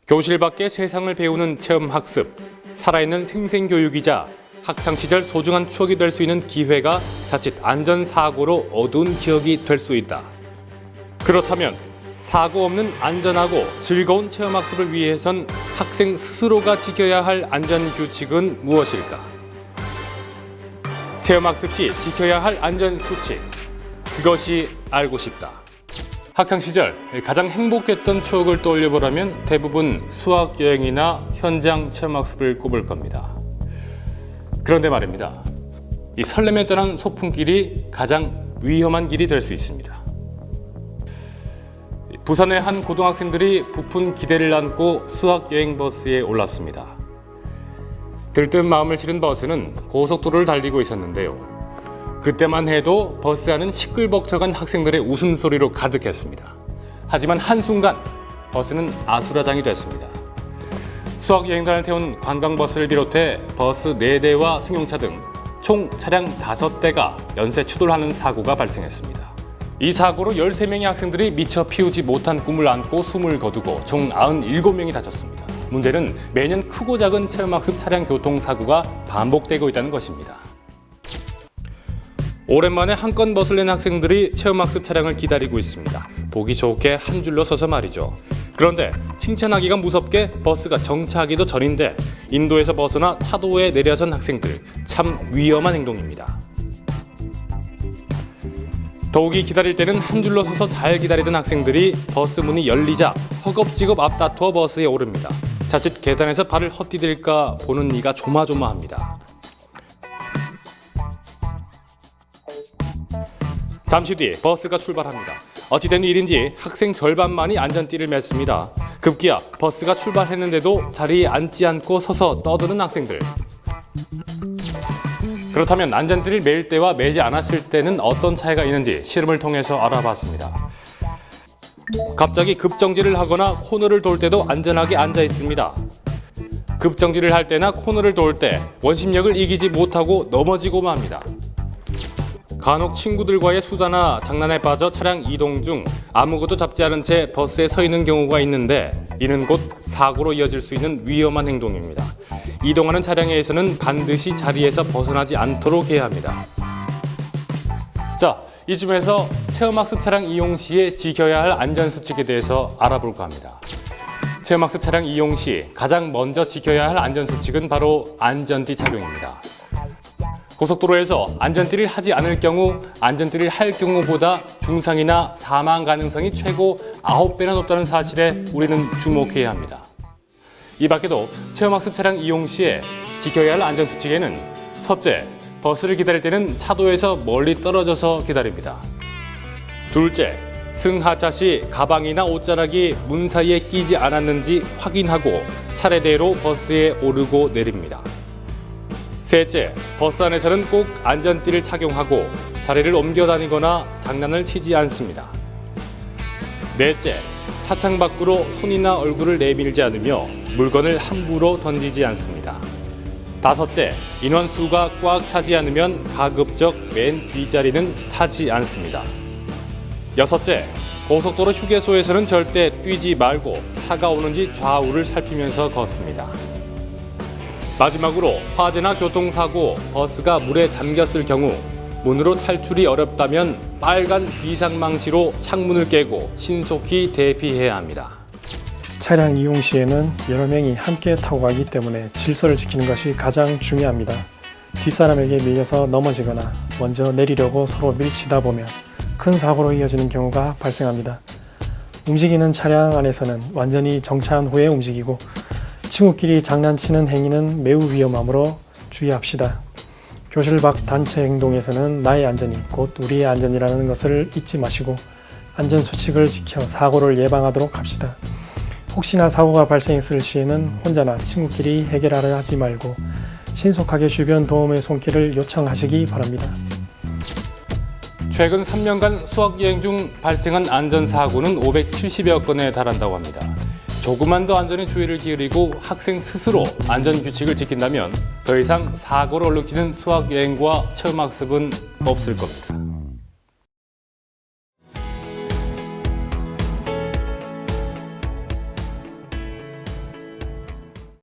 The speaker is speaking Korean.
교실 밖의 세상을 배우는 체험학습, 살아있는 생생교육이자 학창시절 소중한 추억이 될 수 있는 기회가 자칫 안전사고로 어두운 기억이 될 수 있다. 그렇다면 사고 없는 안전하고 즐거운 체험학습을 위해선 학생 스스로가 지켜야 할 안전규칙은 무엇일까? 체험학습 시 지켜야 할 안전수칙, 그것이 알고 싶다. 학창시절 가장 행복했던 추억을 떠올려보라면 대부분 수학여행이나 현장 체험학습을 꼽을 겁니다. 그런데 말입니다. 이 설렘에 떠난 소풍길이 가장 위험한 길이 될 수 있습니다. 부산의 한 고등학생들이 부푼 기대를 안고 수학여행버스에 올랐습니다. 들뜬 마음을 실은 버스는 고속도로를 달리고 있었는데요. 그때만 해도 버스 안은 시끌벅적한 학생들의 웃음소리로 가득했습니다. 하지만 한순간 버스는 아수라장이 됐습니다. 수학여행단을 태운 관광버스를 비롯해 버스 4대와 승용차 등 총 차량 5대가 연쇄 추돌하는 사고가 발생했습니다. 이 사고로 13명의 학생들이 미처 피우지 못한 꿈을 안고 숨을 거두고 총 97명이 다쳤습니다. 문제는 매년 크고 작은 체험학습 차량 교통사고가 반복되고 있다는 것입니다. 오랜만에 한 건 멋을 낸 학생들이 체험학습 차량을 기다리고 있습니다. 보기 좋게 한 줄로 서서 말이죠. 그런데 칭찬하기가 무섭게 버스가 정차하기도 전인데 인도에서 벗어나 차도에 내려선 학생들, 참 위험한 행동입니다. 더욱이 기다릴 때는 한 줄로 서서 잘 기다리던 학생들이 버스 문이 열리자 허겁지겁 앞다투어 버스에 오릅니다. 자칫 계단에서 발을 헛디딜까 보는 이가 조마조마합니다. 잠시 뒤 버스가 출발합니다. 어찌된 일인지 학생 절반만이 안전띠를 맸습니다. 급기야 버스가 출발했는데도 자리에 앉지 않고 서서 떠드는 학생들. 그렇다면 안전띠를 맬 때와 매지 않았을 때는 어떤 차이가 있는지 실험을 통해서 알아봤습니다. 갑자기 급정지를 하거나 코너를 돌 때도 안전하게 앉아 있습니다. 급정지를 할 때나 코너를 돌 때 원심력을 이기지 못하고 넘어지고 맙니다. 간혹 친구들과의 수다나 장난에 빠져 차량 이동 중 아무것도 잡지 않은 채 버스에 서 있는 경우가 있는데 이는 곧 사고로 이어질 수 있는 위험한 행동입니다. 이동하는 차량에서는 반드시 자리에서 벗어나지 않도록 해야 합니다. 자, 이쯤에서 체험학습 차량 이용 시에 지켜야 할 안전수칙에 대해서 알아볼까 합니다. 체험학습 차량 이용 시 가장 먼저 지켜야 할 안전수칙은 바로 안전띠 착용입니다. 고속도로에서 안전띠를 하지 않을 경우 안전띠를 할 경우보다 중상이나 사망 가능성이 최고 9배나 높다는 사실에 우리는 주목해야 합니다. 이 밖에도 체험학습 차량 이용 시에 지켜야 할 안전수칙에는 첫째, 버스를 기다릴 때는 차도에서 멀리 떨어져서 기다립니다. 둘째, 승하차 시 가방이나 옷자락이 문 사이에 끼지 않았는지 확인하고 차례대로 버스에 오르고 내립니다. 셋째, 버스 안에서는 꼭 안전띠를 착용하고 자리를 옮겨 다니거나 장난을 치지 않습니다. 넷째, 차창 밖으로 손이나 얼굴을 내밀지 않으며 물건을 함부로 던지지 않습니다. 다섯째, 인원수가 꽉 차지 않으면 가급적 맨 뒷자리는 타지 않습니다. 여섯째, 고속도로 휴게소에서는 절대 뛰지 말고 차가 오는지 좌우를 살피면서 걷습니다. 마지막으로 화재나 교통사고, 버스가 물에 잠겼을 경우 문으로 탈출이 어렵다면 빨간 비상망치로 창문을 깨고 신속히 대피해야 합니다. 차량 이용 시에는 여러 명이 함께 타고 가기 때문에 질서를 지키는 것이 가장 중요합니다. 뒷사람에게 밀려서 넘어지거나 먼저 내리려고 서로 밀치다 보면 큰 사고로 이어지는 경우가 발생합니다. 움직이는 차량 안에서는 완전히 정차한 후에 움직이고 친구끼리 장난치는 행위는 매우 위험하므로 주의합시다. 교실 밖 단체 행동에서는 나의 안전이 곧 우리의 안전이라는 것을 잊지 마시고 안전수칙을 지켜 사고를 예방하도록 합시다. 혹시나 사고가 발생했을 시에는 혼자나 친구끼리 해결하려 하지 말고 신속하게 주변 도움의 손길을 요청하시기 바랍니다. 최근 3년간 수학여행 중 발생한 안전사고는 570여 건에 달한다고 합니다. 조금만 더 안전에 주의를 기울이고 학생 스스로 안전규칙을 지킨다면 더 이상 사고로 얼룩지는 수학여행과 체험학습은 없을 겁니다.